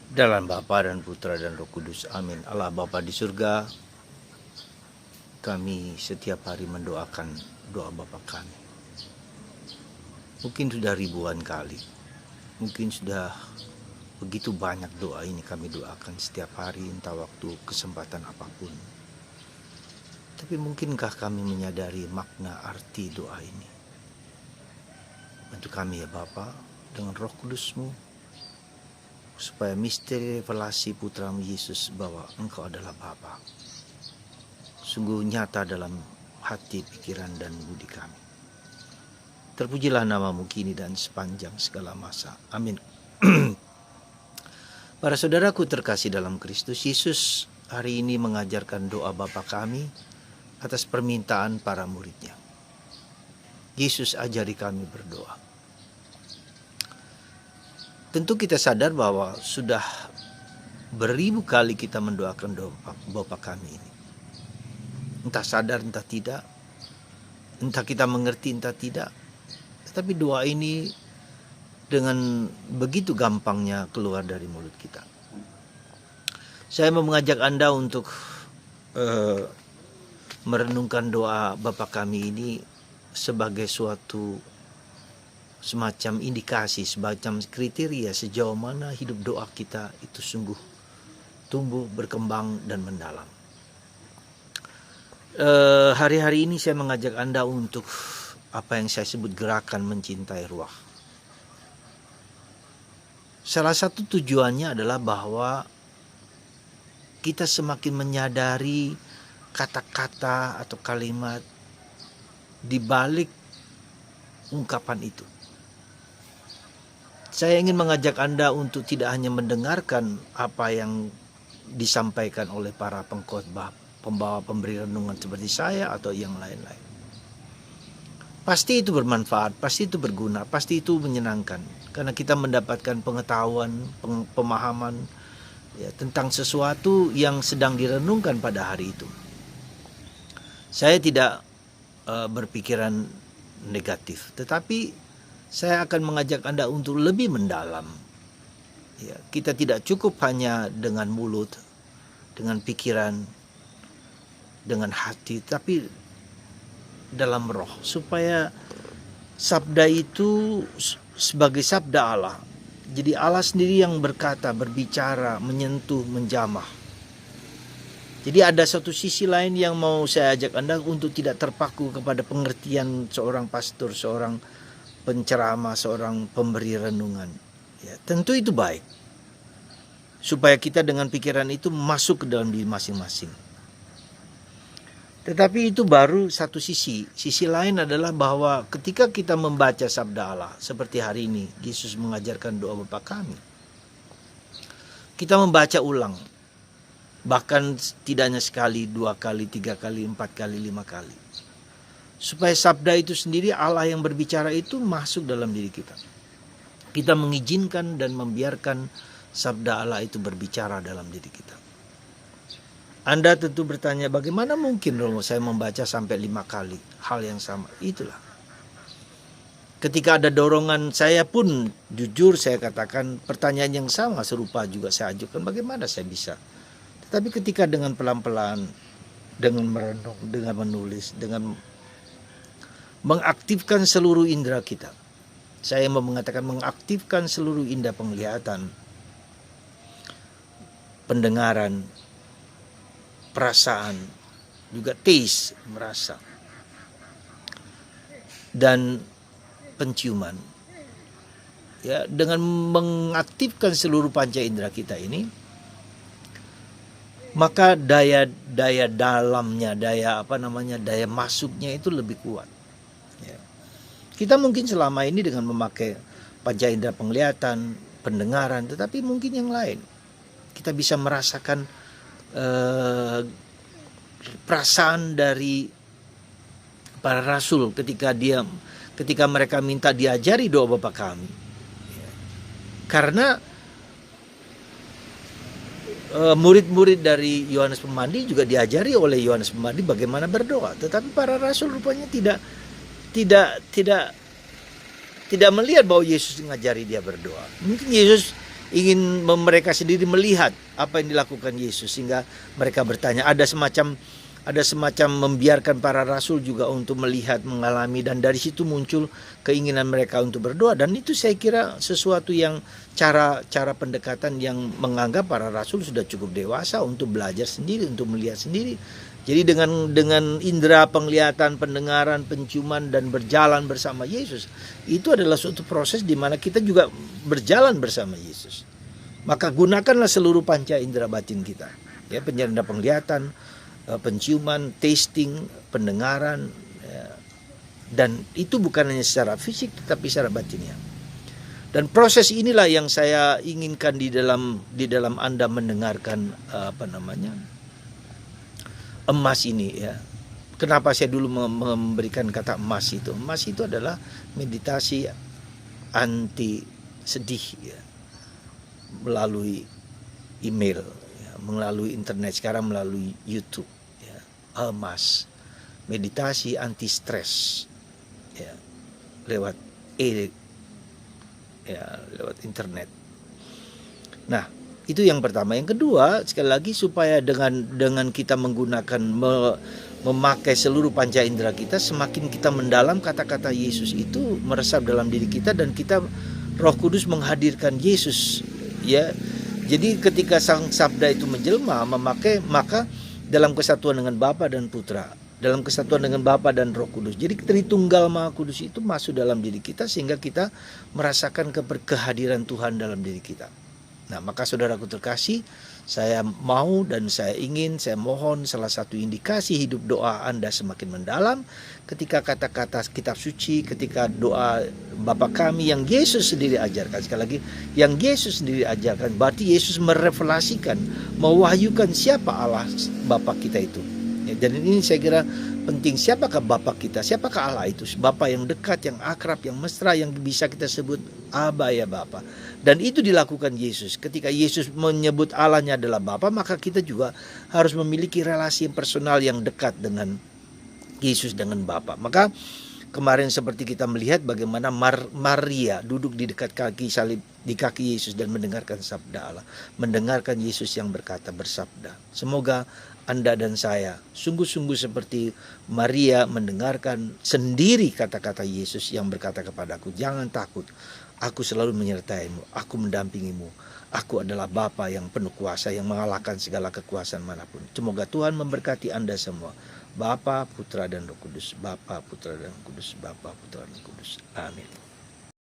Dalam Bapa dan Putra dan Roh Kudus. Amin. Allah Bapa di surga, kami setiap hari mendoakan doa Bapa kami. Mungkin sudah ribuan kali, mungkin sudah begitu banyak doa ini kami doakan setiap hari, entah waktu kesempatan apapun. Tapi mungkinkah kami menyadari makna arti doa ini? Bantu kami ya Bapa dengan Roh Kudus-Mu, supaya misteri revelasi Putra-Mu Yesus bahwa Engkau adalah Bapa sungguh nyata dalam hati, pikiran, dan budi kami. Terpujilah nama-Mu kini dan sepanjang segala masa. Amin. Para saudaraku terkasih dalam Kristus Yesus, hari ini mengajarkan doa Bapa kami atas permintaan para murid-Nya. Yesus ajari kami berdoa. Tentu kita sadar bahwa sudah beribu kali kita mendoakan doa Bapa kami ini. Entah sadar, entah tidak. Entah kita mengerti, entah tidak. Tetapi doa ini dengan begitu gampangnya keluar dari mulut kita. Saya mau mengajak Anda untuk merenungkan doa Bapa kami ini sebagai suatu semacam indikasi, semacam kriteria sejauh mana hidup doa kita itu sungguh tumbuh, berkembang, dan mendalam. Hari-hari ini saya mengajak Anda untuk apa yang saya sebut gerakan mencintai ruah. Salah satu tujuannya adalah bahwa kita semakin menyadari kata-kata atau kalimat di balik ungkapan itu. Saya ingin mengajak Anda untuk tidak hanya mendengarkan apa yang disampaikan oleh para pengkhotbah, pembawa pemberi renungan seperti saya atau yang lain-lain. Pasti itu bermanfaat, pasti itu berguna, pasti itu menyenangkan. Karena kita mendapatkan pengetahuan, pemahaman ya, tentang sesuatu yang sedang direnungkan pada hari itu. Saya tidak berpikiran negatif, tetapi saya akan mengajak Anda untuk lebih mendalam. Ya, kita tidak cukup hanya dengan mulut, dengan pikiran, dengan hati, tapi dalam roh, supaya sabda itu sebagai sabda Allah. Jadi Allah sendiri yang berkata, berbicara, menyentuh, menjamah. Jadi ada satu sisi lain yang mau saya ajak Anda untuk tidak terpaku kepada pengertian seorang pastor, seorang penceramah, seorang pemberi renungan. Ya, tentu itu baik. Supaya kita dengan pikiran itu masuk ke dalam diri masing-masing. Tetapi itu baru satu sisi. Sisi lain adalah bahwa ketika kita membaca sabda Allah, seperti hari ini Yesus mengajarkan doa Bapa kami, kita membaca ulang. Bahkan tidak hanya sekali, 2 kali, 3 kali, 4 kali, 5 kali. Supaya sabda itu sendiri, Allah yang berbicara itu masuk dalam diri kita. Kita mengizinkan dan membiarkan sabda Allah itu berbicara dalam diri kita. Anda tentu bertanya, bagaimana mungkin Romo saya membaca sampai 5 kali hal yang sama? Itulah. Ketika ada dorongan, saya pun jujur saya katakan pertanyaan yang sama serupa juga saya ajukan, bagaimana saya bisa? Tetapi ketika dengan pelan-pelan, dengan merenung, dengan menulis, dengan mengaktifkan seluruh indera kita. Saya mau mengatakan mengaktifkan seluruh indera penglihatan, pendengaran, perasaan, juga taste, merasa, dan penciuman. Ya, dengan mengaktifkan seluruh panca indera kita ini, maka daya dalamnya, daya masuknya itu lebih kuat. Ya. Kita mungkin selama ini dengan memakai panca indera penglihatan, pendengaran, tetapi mungkin yang lain. Kita bisa merasakan perasaan dari para rasul ketika mereka minta diajari doa Bapa kami. Karena murid-murid dari Yohanes Pembaptis juga diajari oleh Yohanes Pembaptis bagaimana berdoa, tetapi para rasul rupanya tidak melihat bahwa Yesus mengajari dia berdoa. Mungkin Yesus ingin mereka sendiri melihat apa yang dilakukan Yesus, sehingga mereka bertanya. Ada semacam membiarkan para rasul juga untuk melihat, mengalami, dan dari situ muncul keinginan mereka untuk berdoa. Dan itu saya kira sesuatu yang cara pendekatan yang menganggap para rasul sudah cukup dewasa untuk belajar sendiri, untuk melihat sendiri. Jadi dengan indera penglihatan, pendengaran, penciuman, dan berjalan bersama Yesus, itu adalah suatu proses di mana kita juga berjalan bersama Yesus. Maka gunakanlah seluruh panca indera batin kita, ya, indera penglihatan, penciuman, tasting, pendengaran, ya. Dan itu bukan hanya secara fisik tetapi secara batinnya. Dan proses inilah yang saya inginkan di dalam Anda mendengarkan emas ini, ya. Kenapa saya dulu memberikan kata emas itu? Emas itu adalah meditasi anti sedih, ya, melalui email, ya, melalui internet, sekarang melalui YouTube, ya. Emas, meditasi anti stres, ya, lewat lewat internet. Nah, itu yang pertama. Yang kedua, sekali lagi, supaya dengan kita menggunakan memakai seluruh panca indera kita, semakin kita mendalam kata-kata Yesus itu meresap dalam diri kita, dan kita, Roh Kudus menghadirkan Yesus, ya. Jadi ketika Sang Sabda itu menjelma, maka dalam kesatuan dengan Bapa dan Putra, dalam kesatuan dengan Bapa dan Roh Kudus. Jadi Tritunggal Maha Kudus itu masuk dalam diri kita, sehingga kita merasakan kehadiran Tuhan dalam diri kita. Nah, maka saudaraku terkasih, saya mau dan saya mohon salah satu indikasi hidup doa Anda semakin mendalam ketika kata-kata kitab suci, ketika doa Bapa kami yang Yesus sendiri ajarkan. Sekali lagi, yang Yesus sendiri ajarkan, berarti Yesus merevelasikan, mewahyukan siapa Allah Bapa kita itu. Ya, dan ini saya kira penting, siapakah Bapa kita, siapakah Allah itu, Bapa yang dekat, yang akrab, yang mesra, yang bisa kita sebut Aba, ya Bapa. Dan itu dilakukan Yesus. Ketika Yesus menyebut Allahnya adalah Bapa, maka kita juga harus memiliki relasi personal yang dekat dengan Yesus, dengan Bapa. Maka kemarin seperti kita melihat bagaimana Maria duduk di dekat kaki salib, di kaki Yesus, dan mendengarkan sabda Allah, mendengarkan Yesus yang bersabda. Semoga Anda dan saya sungguh-sungguh seperti Maria mendengarkan sendiri kata-kata Yesus yang berkata kepadaku, jangan takut, aku selalu menyertaimu, aku mendampingimu, aku adalah Bapa yang penuh kuasa, yang mengalahkan segala kekuasaan manapun. Semoga Tuhan memberkati Anda semua. Bapa, Putra, dan Roh Kudus. Bapa, Putra, dan Roh Kudus. Bapa, Putra, dan Roh Kudus. Amin.